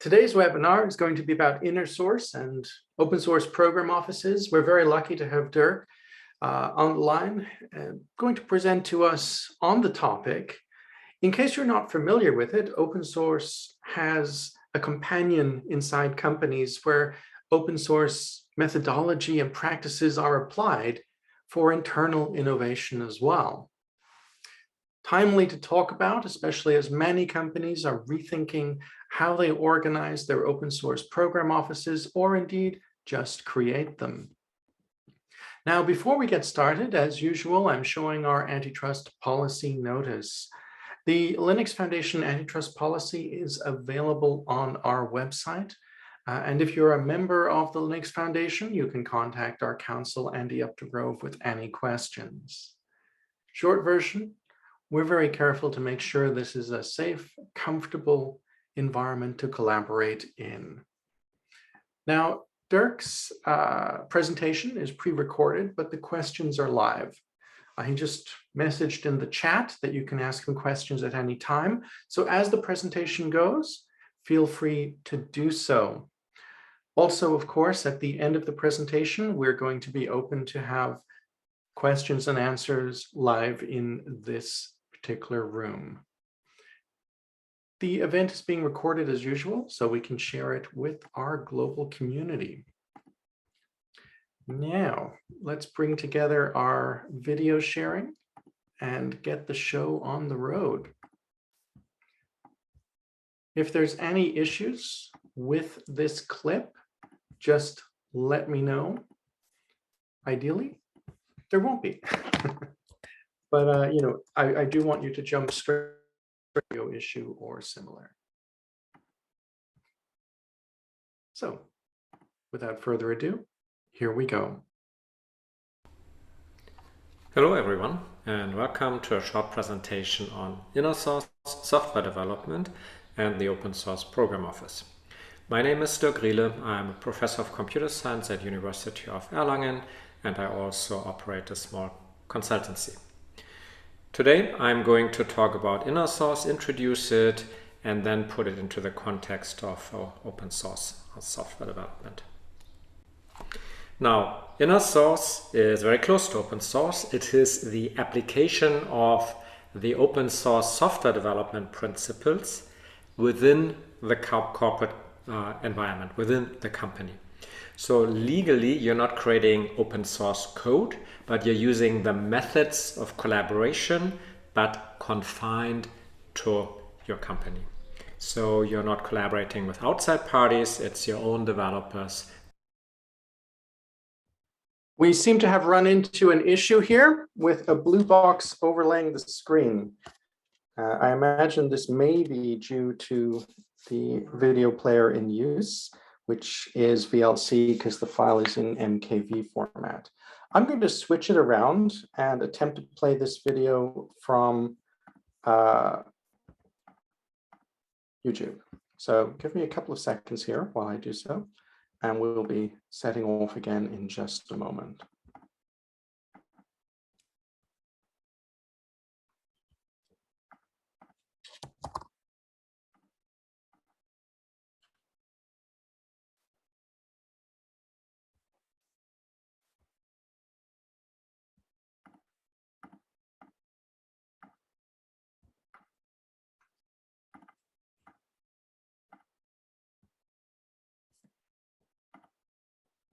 Today's webinar is going to be about inner source and open source program offices. We're very lucky to have Dirk on the line, going to present to us on the topic. In case you're not familiar with it, open source has a companion inside companies where open source methodology and practices are applied for internal innovation as well. Timely to talk about, especially as many companies are rethinking how they organize their open source program offices, or indeed just create them. Now, before we get started, as usual, I'm showing our antitrust policy notice. The Linux Foundation antitrust policy is available on our website. And if you're a member of the Linux Foundation, you can contact our counsel, Andy Updegrove, with any questions. Short version, we're very careful to make sure this is a safe, comfortable environment to collaborate in. Now, Dirk's presentation is pre-recorded, but the questions are live. He just messaged in the chat that you can ask him questions at any time. So as the presentation goes, feel free to do so. Also, of course, at the end of the presentation, we're going to be open to have questions and answers live in this particular room. The event is being recorded as usual, so we can share it with our global community. Now, let's bring together our video sharing and get the show on the road. If there's any issues with this clip, just let me know. Ideally, there won't be. But I do want you to jump straight to video issue or similar. So, without further ado, here we go. Hello everyone, and welcome to a short presentation on inner source software development and the open source program office. My name is Dirk Riele. I'm a professor of computer science at University of Erlangen, and I also operate a small consultancy. Today I'm going to talk about inner source, introduce it, and then put it into the context of open source software development. Now, inner source is very close to open source. It is the application of the open source software development principles within the corporate environment, within the company. So legally, you're not creating open source code, but you're using the methods of collaboration, but confined to your company. So you're not collaborating with outside parties, it's your own developers. We seem to have run into an issue here with a blue box overlaying the screen. I imagine this may be due to the video player in use, which is VLC because the file is in MKV format. I'm going to switch it around and attempt to play this video from YouTube. So give me a couple of seconds here while I do so, and we'll be setting off again in just a moment.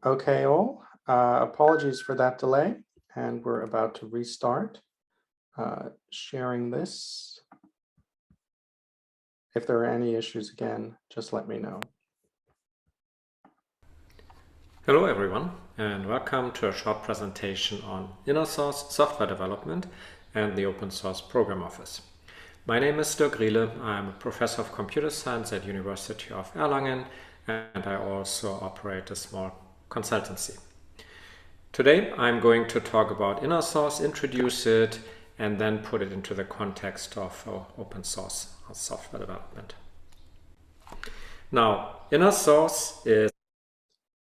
Okay, all. Apologies for that delay, and we're about to restart sharing this. If there are any issues again, just let me know. Hello everyone, and welcome to a short presentation on inner source software development and the open source program office. My name is Dirk Riele. I'm a professor of computer science at University of Erlangen, and I also operate a small consultancy. Today I'm going to talk about inner source, introduce it, and then put it into the context of open source software development. Now, inner source is...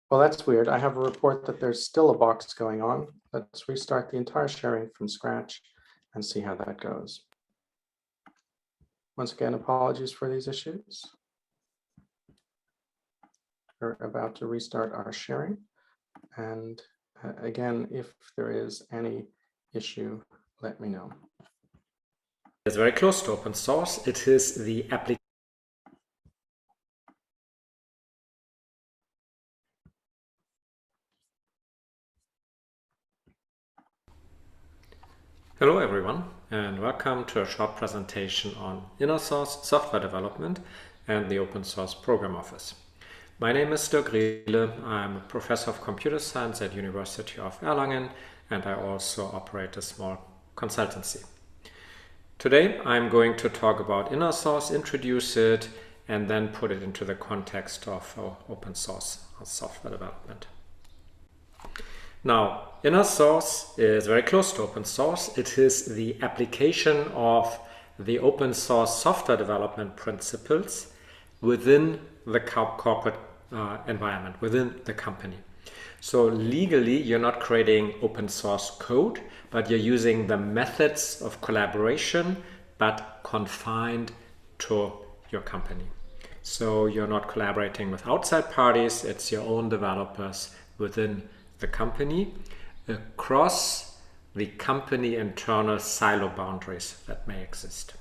Well, that's weird. I have a report that there's still a box going on. Let's restart the entire sharing from scratch and see how that goes. Once again, apologies for these issues. We're about to restart our sharing. And again, if there is any issue, let me know. It's very close to open source. It is the application. Hello everyone, and welcome to a short presentation on inner source software development and the open source program office. My name is Dirk Riele. I'm a professor of computer science at University of Erlangen, and I also operate a small consultancy. Today I'm going to talk about inner source, introduce it, and then put it into the context of open source software development. Now, inner source is very close to open source. It is the application of the open source software development principles within the corporate environment, within the company. So legally, you're not creating open source code, but you're using the methods of collaboration, but confined to your company. So you're not collaborating with outside parties, it's your own developers within the company across the company internal silo boundaries that may exist.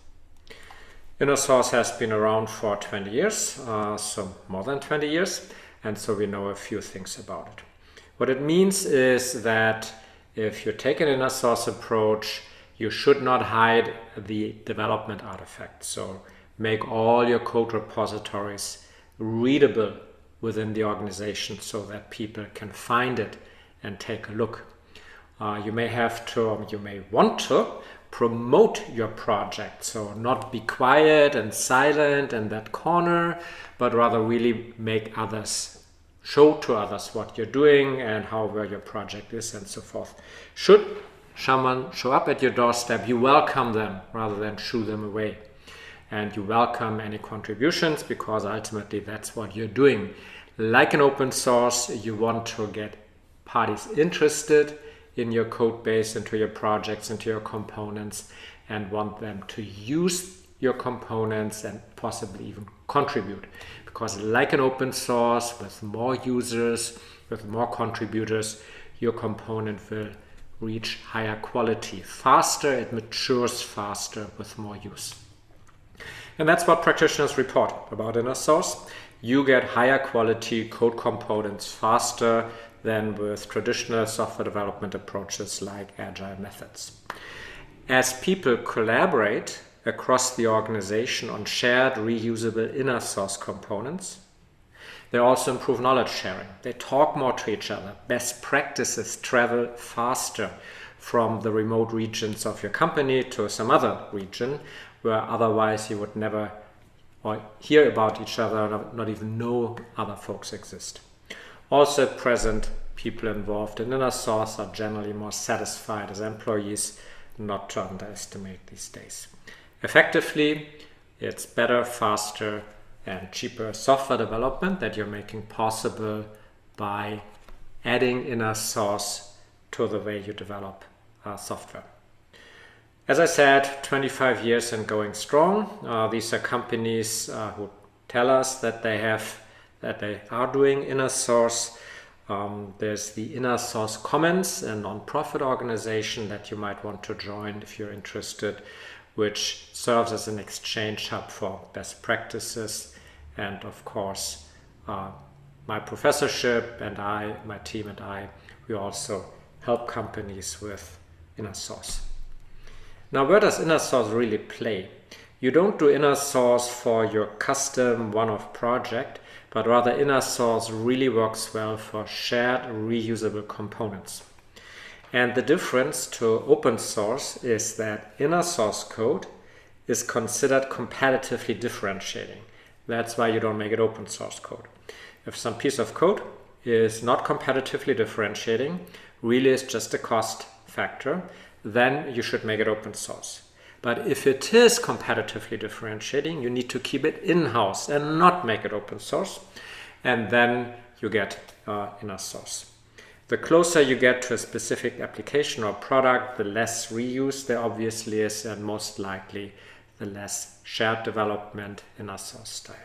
Inner source has been around for 20 years, so more than 20 years, and so we know a few things about it. What it means is that if you take an inner source approach, you should not hide the development artifacts. So make all your code repositories readable within the organization so that people can find it and take a look. You may want to promote your project, so not be quiet and silent in that corner, but rather really make others, show to others what you're doing and where your project is and so forth. Should someone show up at your doorstep, you welcome them rather than shoo them away. And you welcome any contributions because ultimately that's what you're doing. Like an open source, you want to get parties interested in your code base, into your projects, into your components, and want them to use your components and possibly even contribute. Because like an open source, with more users, with more contributors, your component will reach higher quality faster, it matures faster with more use. And that's what practitioners report about inner source. You get higher quality code components faster than with traditional software development approaches like agile methods. As people collaborate across the organization on shared reusable inner source components, they also improve knowledge sharing. They talk more to each other. Best practices travel faster from the remote regions of your company to some other region where otherwise you would never hear about each other, not even know other folks exist. Also at present, people involved in inner source are generally more satisfied as employees, not to underestimate these days. Effectively, it's better, faster, and cheaper software development that you're making possible by adding inner source to the way you develop software. As I said, 25 years and going strong. These are companies who tell us that they are doing inner source. There's the Inner Source Commons, a non-profit organization that you might want to join if you're interested, which serves as an exchange hub for best practices. And of course, my professorship and my team and I, we also help companies with inner source. Now, where does inner source really play? You don't do inner source for your custom one-off project, but rather inner source really works well for shared reusable components. And the difference to open source is that inner source code is considered competitively differentiating. That's why you don't make it open source code. If some piece of code is not competitively differentiating, really is just a cost factor, then you should make it open source. But if it is competitively differentiating, you need to keep it in-house and not make it open source. And then you get inner source. The closer you get to a specific application or product, the less reuse there obviously is, and most likely the less shared development inner source style.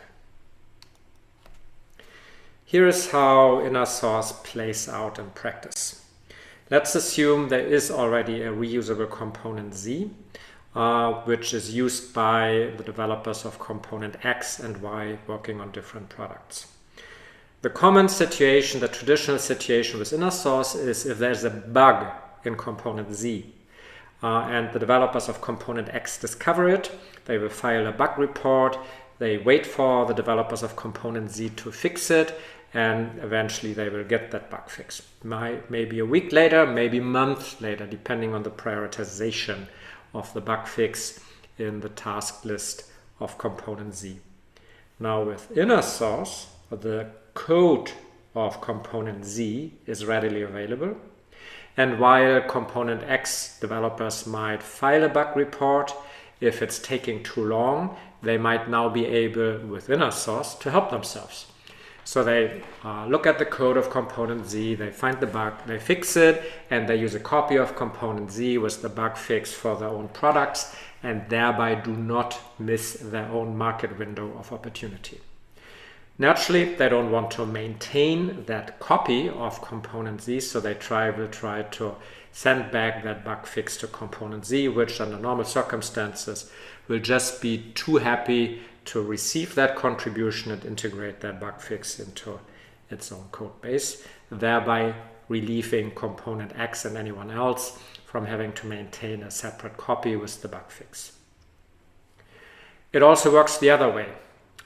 Here is how inner source plays out in practice. Let's assume there is already a reusable component Z, which is used by the developers of component X and Y working on different products. The common situation, the traditional situation with inner source is if there's a bug in component Z and the developers of component X discover it, they will file a bug report, they wait for the developers of component Z to fix it, and eventually they will get that bug fixed. Maybe a week later, maybe months later, depending on the prioritization of the bug fix in the task list of component Z. Now with inner source, the code of component Z is readily available. And while component X developers might file a bug report, if it's taking too long, they might now be able, with inner source, to help themselves. So they look at the code of component Z, they find the bug, they fix it, and they use a copy of component Z with the bug fix for their own products, and thereby do not miss their own market window of opportunity. Naturally, they don't want to maintain that copy of component Z, so they will try to send back that bug fix to component Z, which under normal circumstances will just be too happy to receive that contribution and integrate that bug fix into its own code base, thereby relieving component X and anyone else from having to maintain a separate copy with the bug fix. It also works the other way.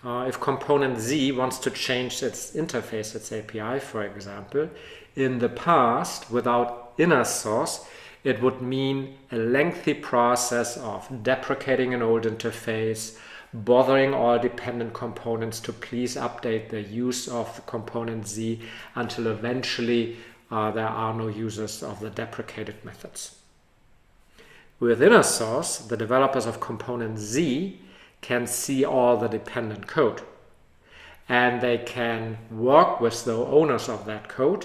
If component Z wants to change its interface, its API, for example, in the past, without inner source, it would mean a lengthy process of deprecating an old interface, bothering all dependent components to please update the use of the component Z until eventually there are no users of the deprecated methods. With inner source, the developers of component Z can see all the dependent code, and they can work with the owners of that code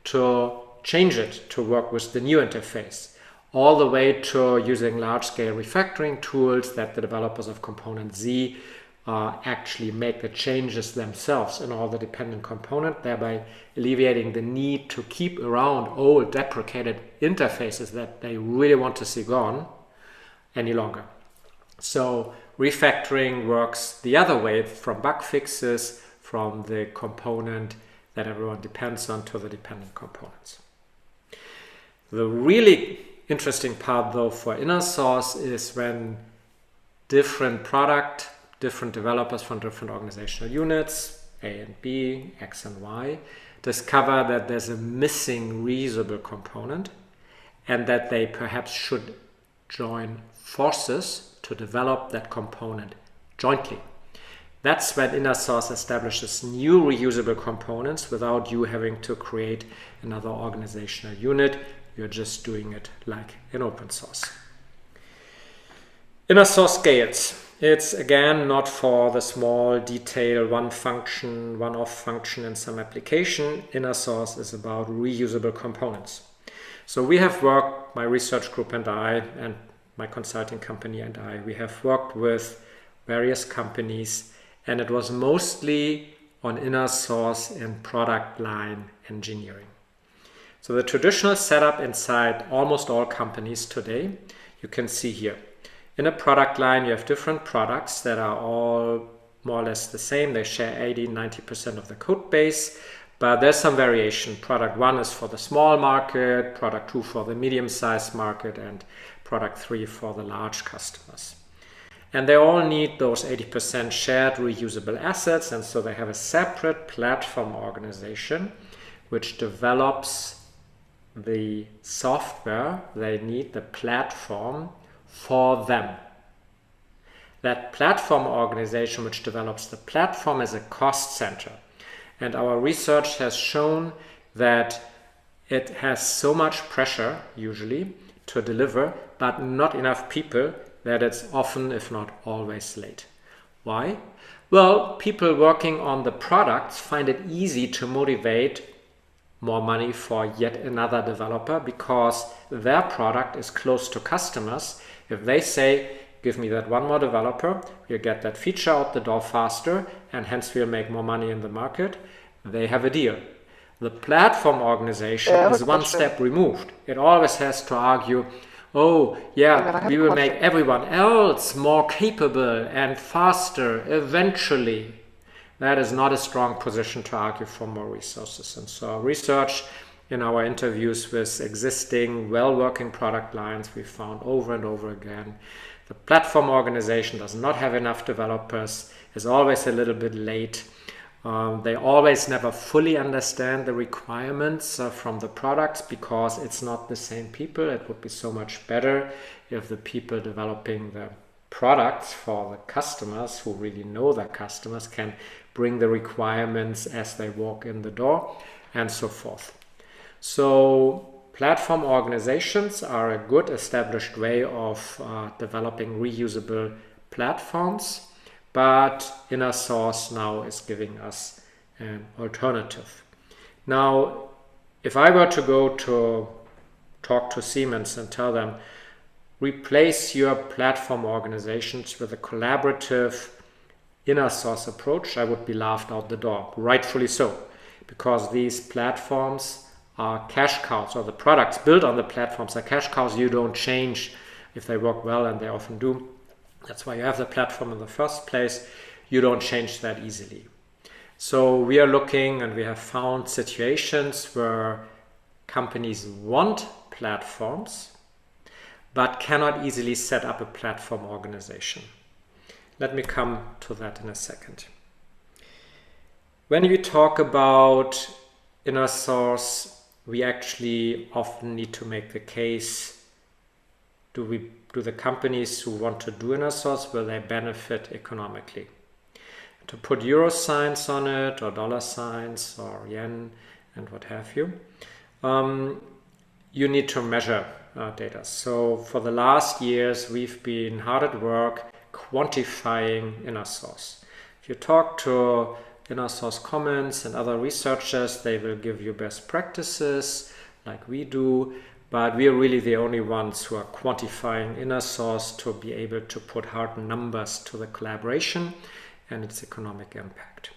to change it to work with the new interface, all the way to using large-scale refactoring tools that the developers of component Z actually make the changes themselves in all the dependent component, thereby alleviating the need to keep around old deprecated interfaces that they really want to see gone any longer. So refactoring works the other way, from bug fixes from the component that everyone depends on to the dependent components. The really interesting part, though, for inner source is when different developers from different organizational units, A and B, X and Y, discover that there's a missing reusable component and that they perhaps should join forces to develop that component jointly. That's when inner source establishes new reusable components without you having to create another organizational unit. You're just doing it like in open source. Inner source scales. It's again not for the small detail, one-off function in some application. Inner source is about reusable components. So we have worked, my research group and I, and my consulting company and I, we have worked with various companies, and it was mostly on inner source and product line engineering. So the traditional setup inside almost all companies today, you can see here. In a product line, you have different products that are all more or less the same. They share 80-90% of the code base, but there's some variation. Product 1 is for the small market, product 2 for the medium-sized market, and product 3 for the large customers. And they all need those 80% shared reusable assets, and so they have a separate platform organization which develops the software they need, the platform, for them. That platform organization which develops the platform is a cost center. And our research has shown that it has so much pressure, usually, to deliver, but not enough people, that it's often, if not always, late. Why? Well, people working on the products find it easy to motivate more money for yet another developer because their product is close to customers. If they say, give me that one more developer, we'll get that feature out the door faster, and hence we'll make more money in the market, they have a deal. The platform organization is one step removed. It always has to argue, oh yeah, we will make everyone else more capable and faster eventually. That is not a strong position to argue for more resources. And so our research in our interviews with existing well-working product lines, we found over and over again, the platform organization does not have enough developers, is always a little bit late. They always never fully understand the requirements from the products because it's not the same people. It would be so much better if the people developing the products for the customers who really know their customers can bring the requirements as they walk in the door and so forth. So platform organizations are a good established way of developing reusable platforms, but Inner Source now is giving us an alternative. Now, if I were to go to talk to Siemens and tell them, replace your platform organizations with a collaborative Inner Source approach, I would be laughed out the door, rightfully so, because these platforms are cash cows, or the products built on the platforms are cash cows you don't change if they work well, and they often do. That's why you have the platform in the first place. You don't change that easily. So we are looking, and we have found situations where companies want platforms but cannot easily set up a platform organization. Let me come to that in a second. When we talk about Inner Source, we actually often need to make the case, do the companies who want to do Inner Source, will they benefit economically? To put euro signs on it, or dollar signs, or yen, and what have you, you need to measure data. So for the last years, we've been hard at work quantifying Inner Source. If you talk to Inner Source Commons and other researchers, they will give you best practices like we do, but we are really the only ones who are quantifying Inner Source to be able to put hard numbers to the collaboration and its economic impact.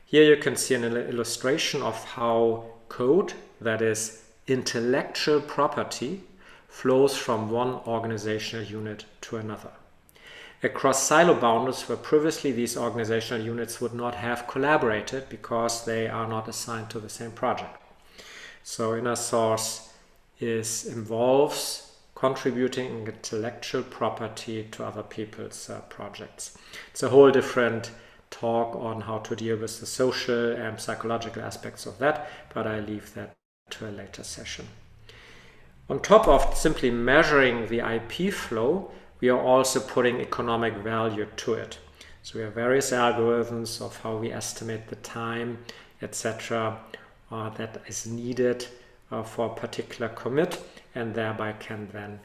Here you can see an illustration of how code, that is intellectual property, flows from one organizational unit to another. Across silo boundaries, where previously these organizational units would not have collaborated because they are not assigned to the same project. So Inner Source involves contributing intellectual property to other people's projects. It's a whole different talk on how to deal with the social and psychological aspects of that, but I leave that to a later session. On top of simply measuring the IP flow, we are also putting economic value to it. So we have various algorithms of how we estimate the time, etc., that is needed for a particular commit, and thereby can then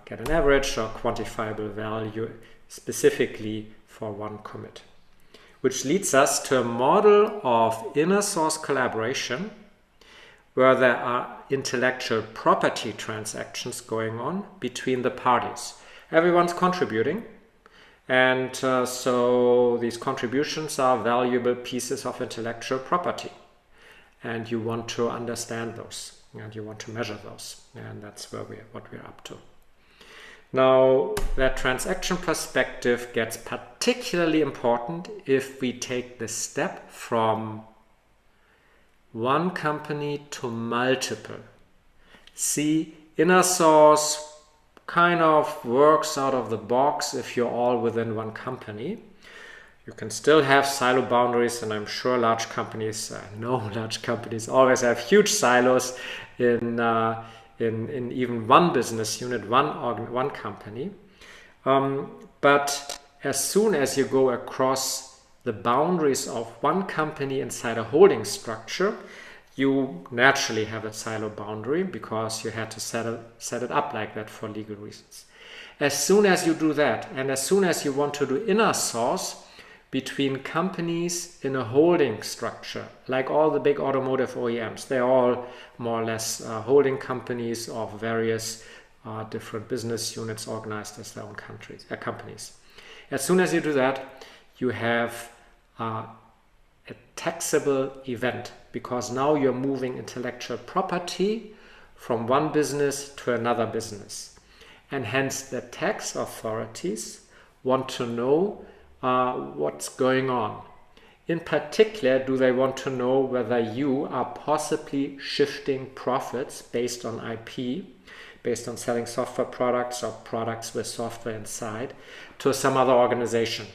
get an average or quantifiable value specifically for one commit. Which leads us to a model of Inner Source collaboration where there are intellectual property transactions going on between the parties. Everyone's contributing, and so these contributions are valuable pieces of intellectual property, and you want to understand those and you want to measure those, and that's what we're up to. Now, that transaction perspective gets particularly important if we take the step from one company to multiple. See, Inner Source kind of works out of the box if you're all within one company. You can still have silo boundaries, and I'm sure large companies always have huge silos in even one business unit, one company. But as soon as you go across the boundaries of one company inside a holding structure, you naturally have a silo boundary because you had to set it up like that for legal reasons. As soon as you do that, and as soon as you want to do Inner Source between companies in a holding structure, like all the big automotive OEMs, they're all more or less holding companies of various different business units organized as their own companies. As soon as you do that, you have a taxable event, because now you're moving intellectual property from one business to another business. And hence the tax authorities want to know what's going on. In particular, do they want to know whether you are possibly shifting profits based on IP, based on selling software products or products with software inside, to some other organization.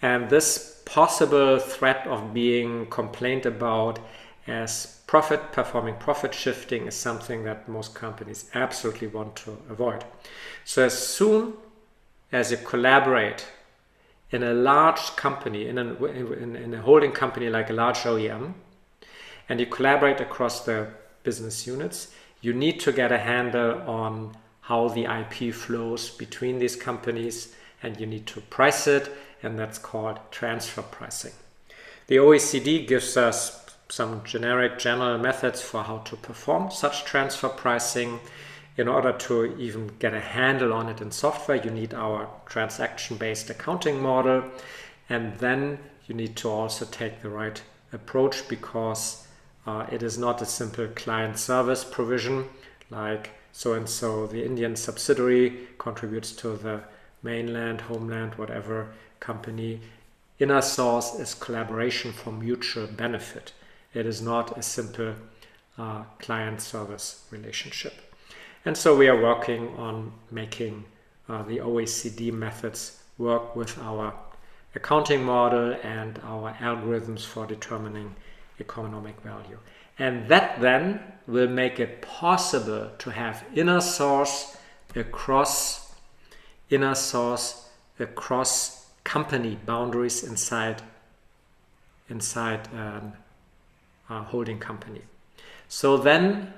And this possible threat of being complained about as performing profit shifting is something that most companies absolutely want to avoid. So as soon as you collaborate in a large company, in a holding company like a large OEM, and you collaborate across the business units, you need to get a handle on how the IP flows between these companies, and you need to price it, and that's called transfer pricing. The OECD gives us some generic general methods for how to perform such transfer pricing. In order to even get a handle on it in software, you need our transaction-based accounting model, and then you need to also take the right approach, because it is not a simple client service provision like so-and-so, the Indian subsidiary contributes to the mainland, homeland, whatever company. Inner source is collaboration for mutual benefit. It is not a simple client service relationship. And so we are working on making the OECD methods work with our accounting model and our algorithms for determining economic value. And that then will make it possible to have inner source across company boundaries inside a holding company. So then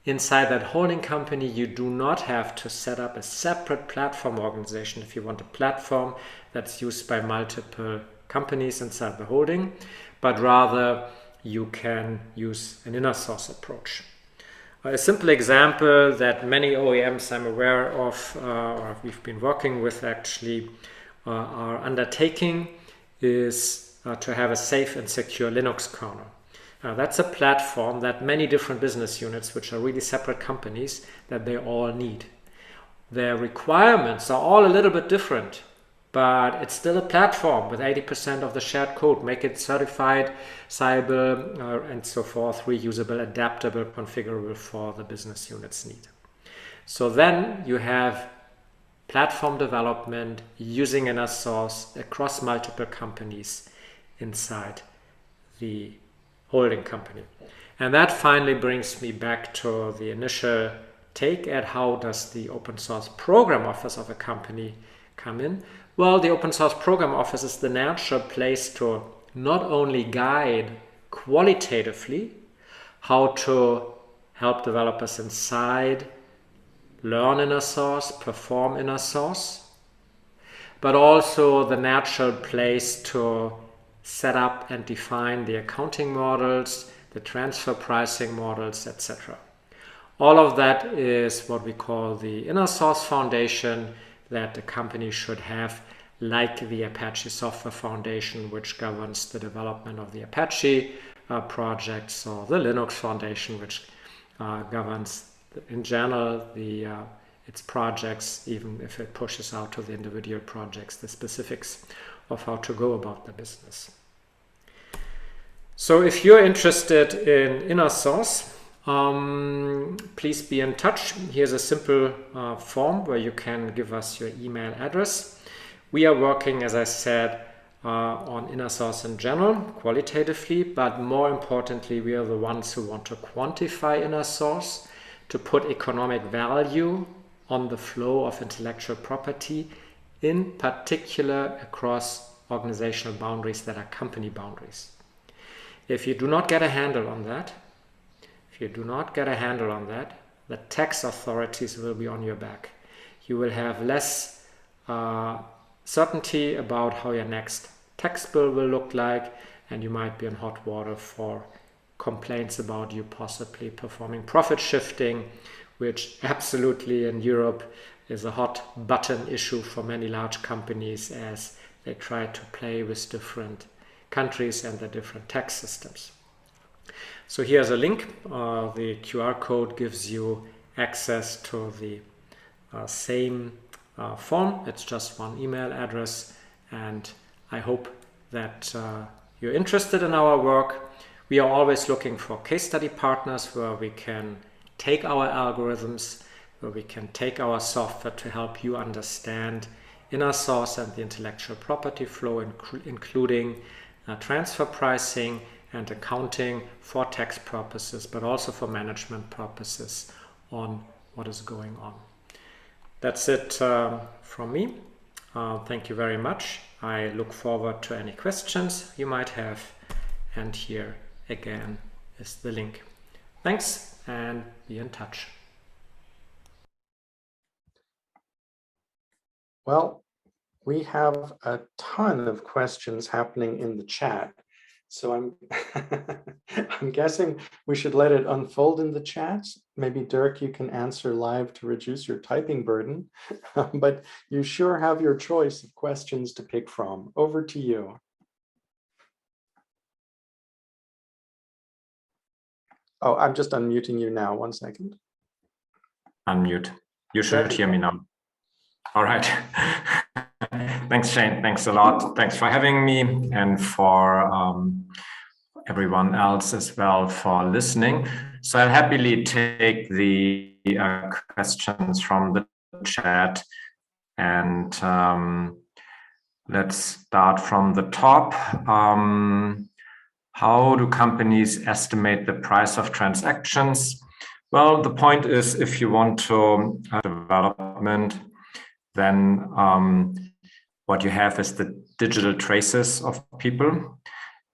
inside that holding company, you do not have to set up a separate platform organization if you want a platform that's used by multiple companies inside the holding, but rather you can use an inner source approach. A simple example that many OEMs I'm aware of, or we've been working with actually, are undertaking is to have a safe and secure Linux kernel. That's a platform that many different business units, which are really separate companies, that they all need. Their requirements are all a little bit different, but it's still a platform with 80% of the shared code. Make it certified, scalable, and so forth, reusable, adaptable, configurable for the business units need. So then you have platform development using inner source across multiple companies inside the holding company. And that finally brings me back to the initial take at how does the open source program office of a company come in. Well, the open source program office is the natural place to not only guide qualitatively how to help developers inside learn inner source, perform inner source, but also the natural place to set up and define the accounting models, the transfer pricing models, etc. All of that is what we call the inner source foundation that the company should have, like the Apache Software Foundation, which governs the development of the Apache projects, or the Linux Foundation, which governs in general its projects, even if it pushes out to the individual projects, the specifics of how to go about the business. So if you're interested in inner source, please be in touch. Here's a simple form where you can give us your email address. We are working, as I said, on inner source in general, qualitatively, but more importantly, we are the ones who want to quantify inner source, to put economic value on the flow of intellectual property, in particular across organizational boundaries that are company boundaries. If you do not get a handle on that, the tax authorities will be on your back. You will have less certainty about how your next tax bill will look like, and you might be in hot water for complaints about you possibly performing profit shifting, which absolutely in Europe is a hot button issue for many large companies as they try to play with different countries and their different tax systems. So here's a link. The QR code gives you access to the same form. It's just one email address, and I hope that you're interested in our work. We are always looking for case study partners where we can take our algorithms, where we can take our software to help you understand inner source and the intellectual property flow, including transfer pricing and accounting for tax purposes, but also for management purposes on what is going on. That's it from me. Thank you very much. I look forward to any questions you might have. And here again is the link. Thanks, and be in touch. Well, we have a ton of questions happening in the chat. So I'm guessing we should let it unfold in the chat. Maybe Dirk, you can answer live to reduce your typing burden, but you sure have your choice of questions to pick from. Over to you. Oh, I'm just unmuting you now. 1 second. Unmute. You should hear me now. All right. Thanks, Shane. Thanks a lot. Thanks for having me, and for everyone else as well for listening. So I'll happily take the questions from the chat, and let's start from the top. How do companies estimate the price of transactions? Well, the point is, if you want to development, then what you have is the digital traces of people.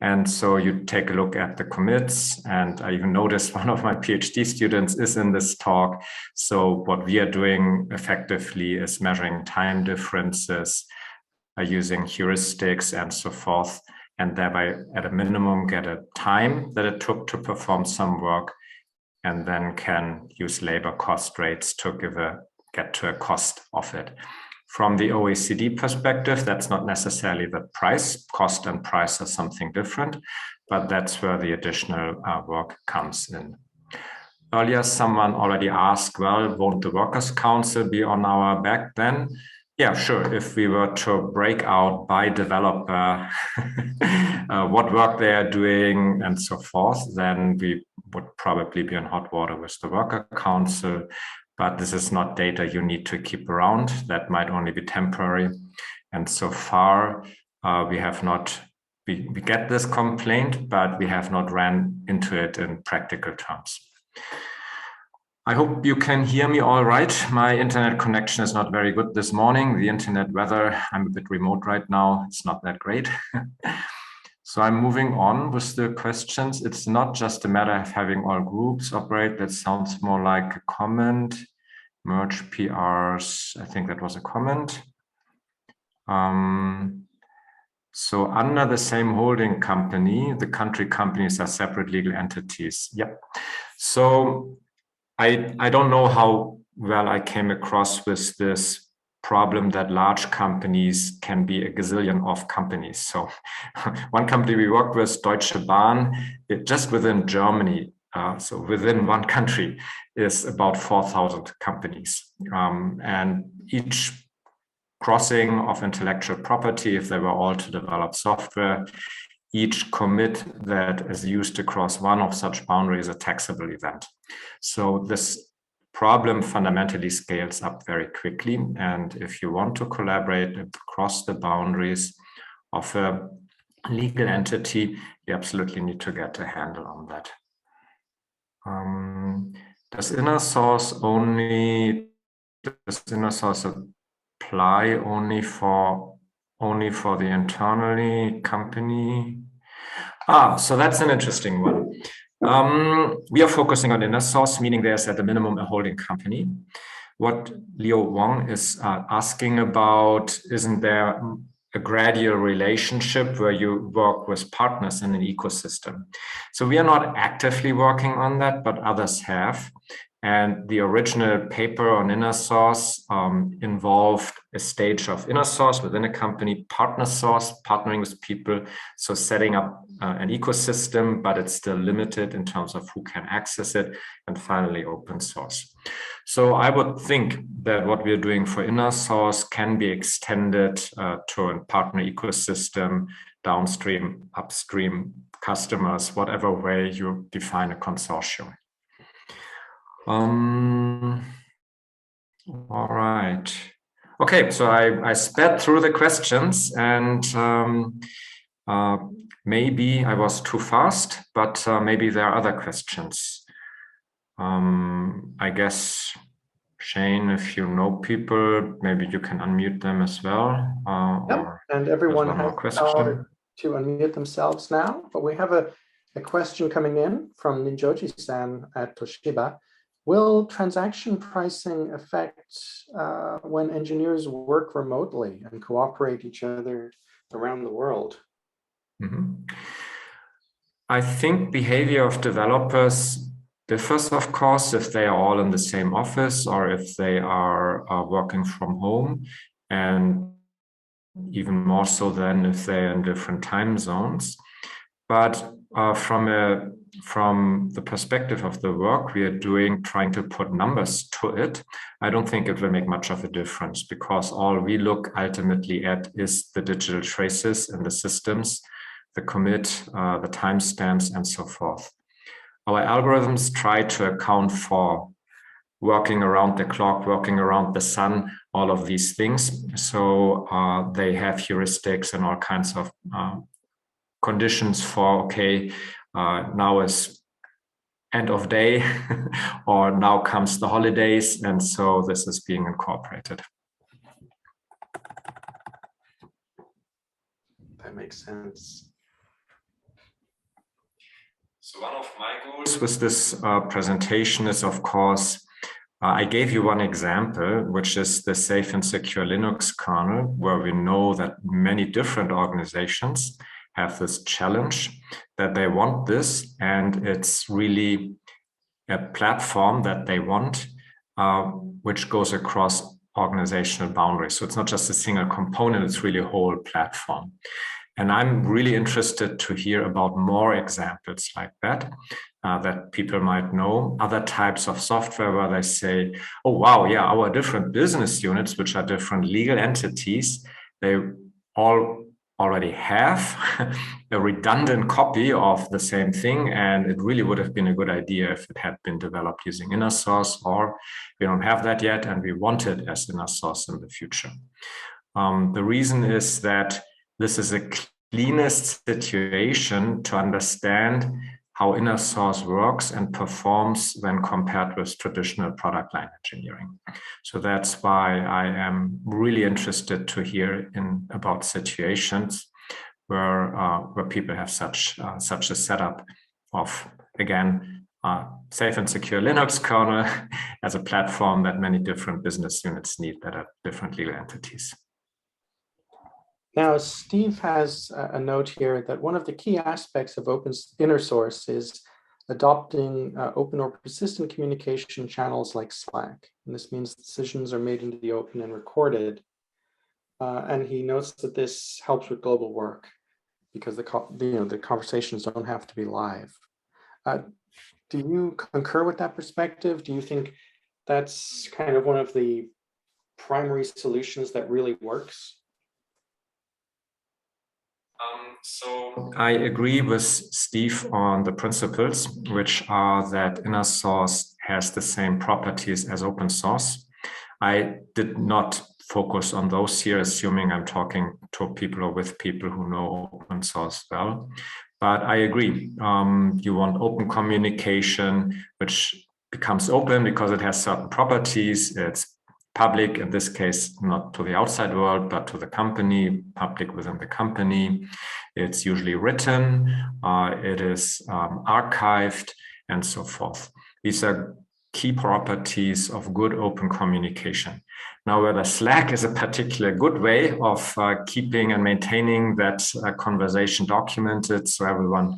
And so you take a look at the commits, and I even noticed one of my PhD students is in this talk. So what we are doing effectively is measuring time differences, using heuristics and so forth, and thereby at a minimum get a time that it took to perform some work, and then can use labor cost rates to get to a cost of it. From the OECD perspective, that's not necessarily the price. Cost and price are something different, but that's where the additional work comes in. Earlier, someone already asked, well, won't the Workers' Council be on our back then? Yeah, sure. If we were to break out by developer what work they are doing and so forth, then we would probably be in hot water with the Worker Council. But this is not data you need to keep around. That might only be temporary. And so far, we have not, we get this complaint, but we have not ran into it in practical terms. I hope you can hear me all right. My internet connection is not very good this morning. The internet weather, I'm a bit remote right now. It's not that great. So I'm moving on with the questions. It's not just a matter of having all groups operate. That sounds more like a comment. Merge PRs, I think that was a comment. So under the same holding company, the country companies are separate legal entities. Yep. So I don't know how well I came across with this problem that large companies can be a gazillion of companies. So one company we worked with, Deutsche Bahn, just within Germany, so within one country, is about 4,000 companies. And each crossing of intellectual property, if they were all to develop software, each commit that is used across one of such boundaries is a taxable event. So this problem fundamentally scales up very quickly. And if you want to collaborate across the boundaries of a legal entity, you absolutely need to get a handle on that. Does inner source apply only for the internally company? So that's an interesting one. We are focusing on inner source, meaning there's at the minimum a holding company. What Leo Wong is asking about, isn't there a gradual relationship where you work with partners in an ecosystem. So we are not actively working on that, but others have. And the original paper on inner source involved a stage of inner source within a company, partner source, partnering with people. So setting up an ecosystem, but it's still limited in terms of who can access it. And finally, open source. So I would think that what we're doing for inner source can be extended to a partner ecosystem, downstream, upstream customers, whatever way you define a consortium. All right. Okay, so I sped through the questions, and maybe I was too fast, but maybe there are other questions. I guess, Shane, if you know people, maybe you can unmute them as well. Yep. And everyone has the question power to unmute themselves now, but we have a question coming in from Ninjoji-san at Toshiba. Will transaction pricing affect when engineers work remotely and cooperate each other around the world? Mm-hmm. I think behavior of developers differs, of course, if they are all in the same office or if they are working from home, and even more so than if they're in different time zones. But from the perspective of the work we are doing, trying to put numbers to it, I don't think it will make much of a difference, because all we look ultimately at is the digital traces in the systems, the commit, the timestamps, and so forth. Our algorithms try to account for working around the clock, working around the sun, all of these things. So they have heuristics and all kinds of conditions for, okay, now is end of day, or now comes the holidays, and so this is being incorporated. That makes sense. So one of my goals with this presentation is, of course, I gave you one example, which is the safe and secure Linux kernel, where we know that many different organizations have this challenge that they want this, and it's really a platform that they want, which goes across organizational boundaries. So it's not just a single component, it's really a whole platform. And I'm really interested to hear about more examples like that, that people might know. Other types of software where they say, oh, wow, yeah, our different business units, which are different legal entities, they all already have a redundant copy of the same thing, and it really would have been a good idea if it had been developed using inner source, or we don't have that yet and we want it as inner source in the future. The reason is that this is the cleanest situation to understand how inner source works and performs when compared with traditional product line engineering. So that's why I am really interested to hear about situations where people have such a setup of, again, safe and secure Linux kernel as a platform that many different business units need that are different legal entities. Now, Steve has a note here that one of the key aspects of open inner source is adopting open or persistent communication channels like Slack. And this means decisions are made into the open and recorded. And he notes that this helps with global work because the conversations don't have to be live. Do you concur with that perspective? Do you think that's kind of one of the primary solutions that really works? So I agree with Steve on the principles, which are that inner source has the same properties as open source. I did not focus on those here, assuming I'm talking to people or with people who know open source well. But I agree. You want open communication, which becomes open because it has certain properties. It's public, in this case, not to the outside world, but to the company, public within the company. It's usually written, it is archived, and so forth. These are key properties of good open communication. Now, whether Slack is a particular good way of keeping and maintaining that conversation documented so everyone,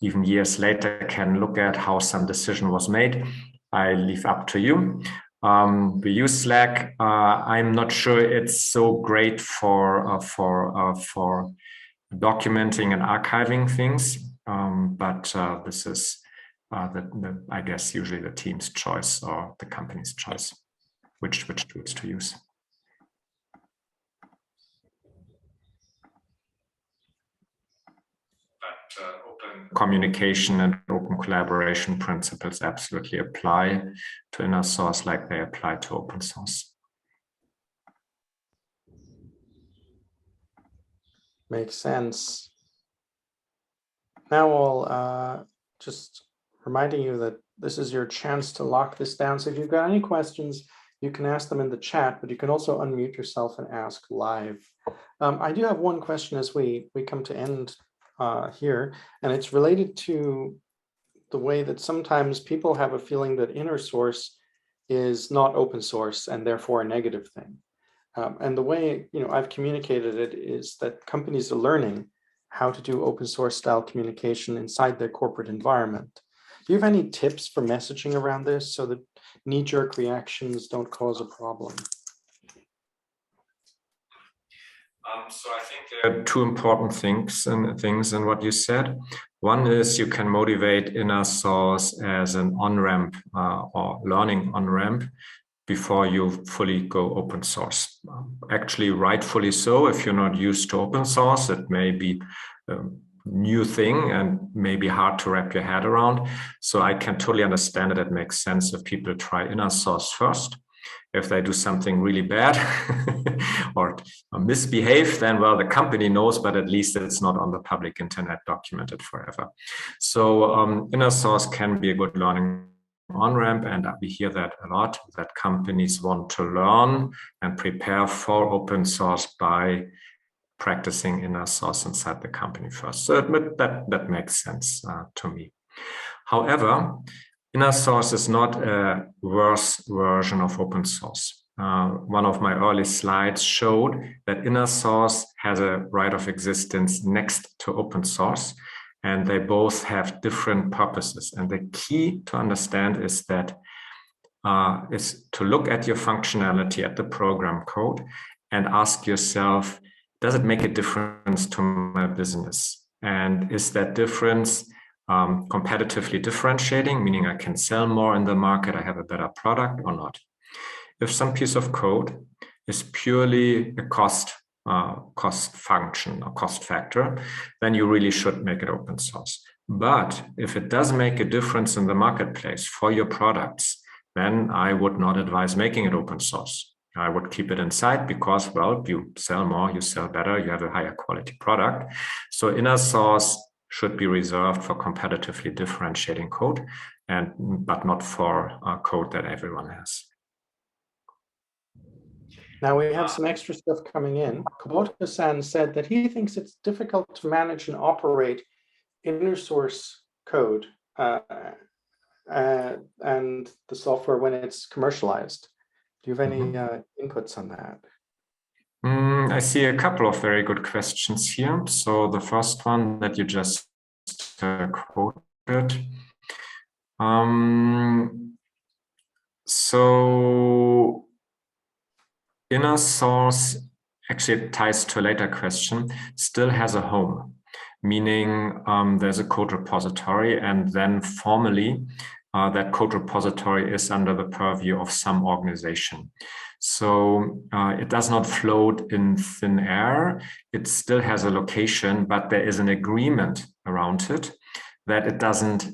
even years later, can look at how some decision was made, I leave up to you. We use Slack. I'm not sure it's so great for documenting and archiving things, but this is I guess usually the team's choice or the company's choice, which tools to use. But open communication and open collaboration principles absolutely apply to inner source like they apply to open source. Makes sense. Now I'll just reminding you that this is your chance to lock this down. So if you've got any questions, you can ask them in the chat, but you can also unmute yourself and ask live. I do have one question as we come to end here, and it's related to the way that sometimes people have a feeling that inner source is not open source and therefore a negative thing. And the way I've communicated it is that companies are learning how to do open source style communication inside their corporate environment. Do you have any tips for messaging around this so that knee-jerk reactions don't cause a problem? So I think there are two important things in what you said. One is you can motivate inner source as an on-ramp or learning on-ramp before you fully go open source. Actually, rightfully so. If you're not used to open source, it may be a new thing and may be hard to wrap your head around. So I can totally understand that it makes sense if people try inner source first. If they do something really bad or misbehave, then, well, the company knows, but at least it's not on the public internet documented forever. So inner source can be a good learning on-ramp, and we hear that a lot, that companies want to learn and prepare for open source by practicing inner source inside the company first. So that makes sense to me. However, inner source is not a worse version of open source. One of my early slides showed that inner source has a right of existence next to open source, and they both have different purposes. And the key to understand is that is to look at your functionality at the program code and ask yourself, does it make a difference to my business? And is that difference competitively differentiating, meaning I can sell more in the market, I have a better product or not? If some piece of code is purely a cost function or cost factor, then you really should make it open source. But if it does make a difference in the marketplace for your products, then I would not advise making it open source. I would keep it inside because, well, you sell more, you sell better, you have a higher quality product. So inner source should be reserved for competitively differentiating code, but not for code that everyone has. Now we have some extra stuff coming in. Kubota-san said that he thinks it's difficult to manage and operate inner source code and the software when it's commercialized. Do you have any inputs on that? I see a couple of very good questions here. So the first one that you just quoted. So inner source, actually it ties to a later question, still has a home, meaning there's a code repository, and then formally that code repository is under the purview of some organization. So it does not float in thin air. It still has a location, but there is an agreement around it that it doesn't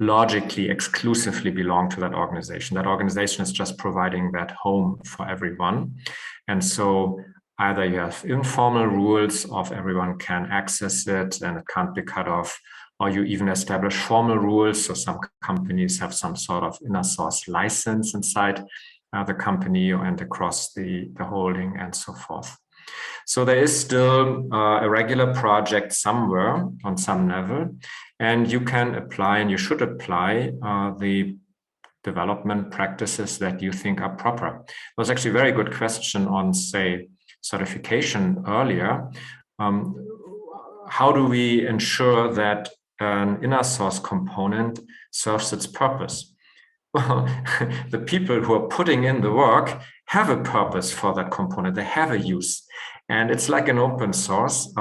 logically exclusively belong to that organization. That organization is just providing that home for everyone. And so either you have informal rules of everyone can access it and it can't be cut off, or you even establish formal rules. So some companies have some sort of inner source license inside the company and across the holding and so forth. So there is still a regular project somewhere on some level, and you can apply and you should apply the development practices that you think are proper? It was actually a very good question on, say, certification earlier. How do we ensure that an inner source component serves its purpose? Well, the people who are putting in the work have a purpose for that component. They have a use. And it's like an open source.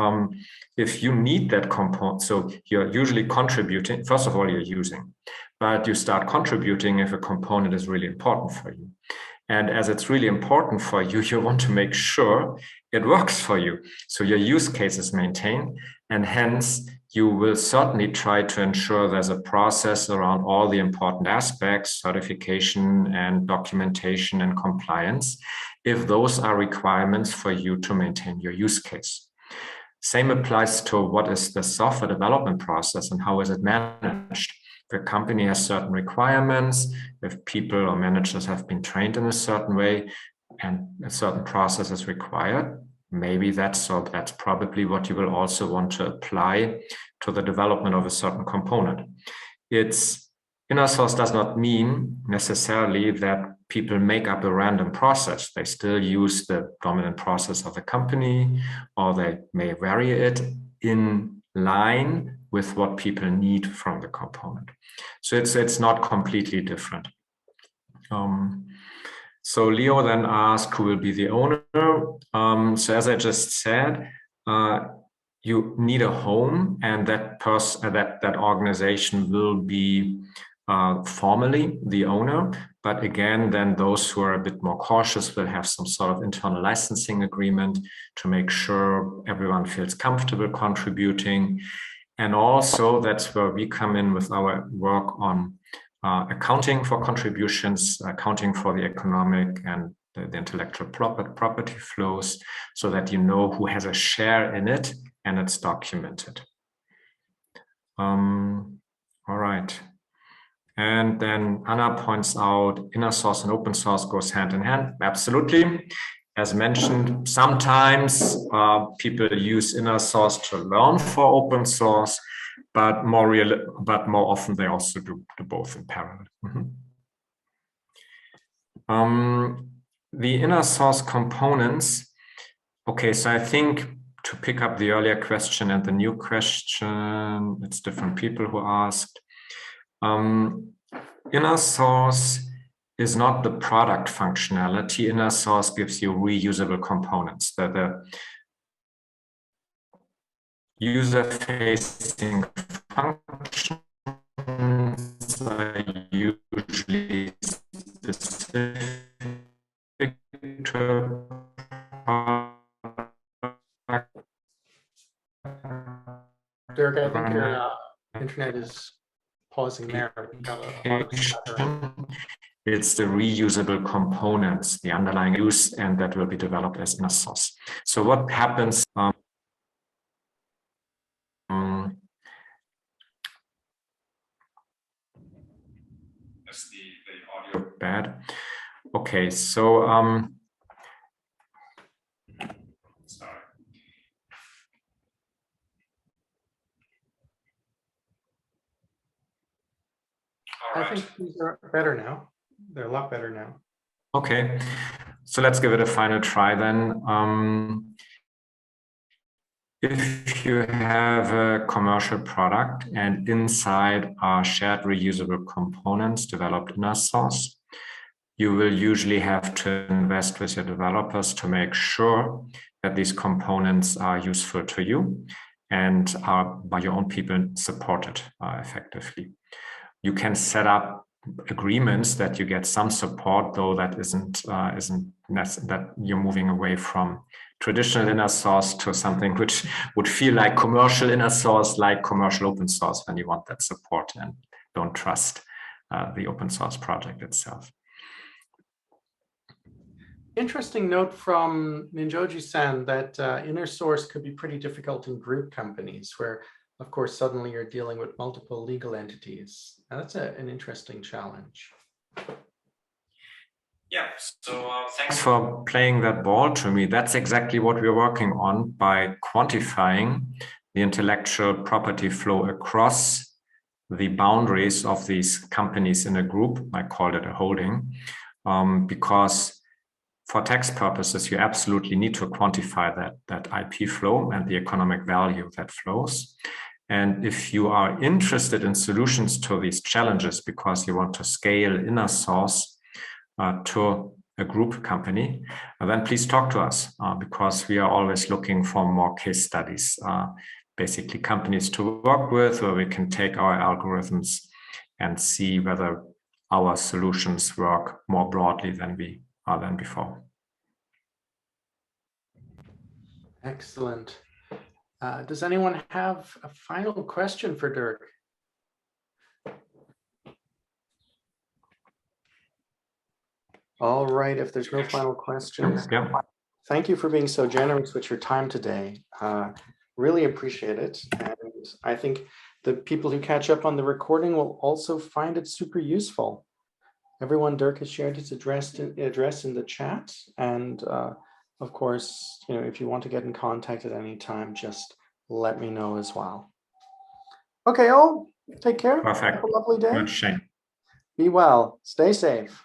If you need that component, so you're usually contributing, first of all, you're using, but you start contributing if a component is really important for you. And as it's really important for you, you want to make sure it works for you. So your use case is maintained, and hence you will certainly try to ensure there's a process around all the important aspects, certification and documentation and compliance, if those are requirements for you to maintain your use case. Same applies to what is the software development process and how is it managed. If a company has certain requirements, if people or managers have been trained in a certain way and a certain process is required, maybe that's probably what you will also want to apply to the development of a certain component. Inner source does not mean necessarily that people make up a random process. They still use the dominant process of the company, or they may vary it in line with what people need from the component. So it's not completely different. So Leo then asked who will be the owner. So as I just said, you need a home, and that organization will be formally the owner. But again, then those who are a bit more cautious will have some sort of internal licensing agreement to make sure everyone feels comfortable contributing. And also that's where we come in with our work on accounting for contributions, accounting for the economic and the intellectual property flows, so that you know who has a share in it and it's documented. All right. And then Anna points out inner source and open source goes hand in hand. Absolutely. As mentioned, sometimes people use inner source to learn for open source, but more often they also do both in parallel. The inner source components. Okay, so I think to pick up the earlier question and the new question, it's different people who asked. Inner source is not the product functionality. Inner source gives you reusable components. The user-facing functions are usually specific to Dirk, I think your internet is pausing there. It's the reusable components, the underlying use, and that will be developed as inner source. So what happens? Is the audio bad? Okay, so sorry. I think these are better now. They're a lot better now. Okay, so let's give it a final try then. If you have a commercial product and inside are shared reusable components developed inner source, you will usually have to invest with your developers to make sure that these components are useful to you and are by your own people supported effectively. You can set up agreements that you get some support, though that isn't that you're moving away from traditional inner source to something which would feel like commercial inner source, like commercial open source, when you want that support and don't trust the open source project itself. Interesting note from Ninjoji-san that inner source could be pretty difficult in group companies where, of course, suddenly you're dealing with multiple legal entities. Now, that's an interesting challenge. Yeah, so thanks for playing that ball to me. That's exactly what we're working on by quantifying the intellectual property flow across the boundaries of these companies in a group. I call it a holding, because for tax purposes, you absolutely need to quantify that IP flow and the economic value that flows. And if you are interested in solutions to these challenges because you want to scale inner source to a group company, then please talk to us, because we are always looking for more case studies, basically companies to work with, where we can take our algorithms and see whether our solutions work more broadly than before. Excellent. Does anyone have a final question for Dirk? All right, if there's no final questions, thank you for being so generous with your time today. Really appreciate it. And I think the people who catch up on the recording will also find it super useful. Everyone, Dirk has shared his address in the chat. And of course, if you want to get in contact at any time, just let me know as well. Okay, all, take care. Perfect. Have a lovely day. Good, Shane. Be well. Stay safe.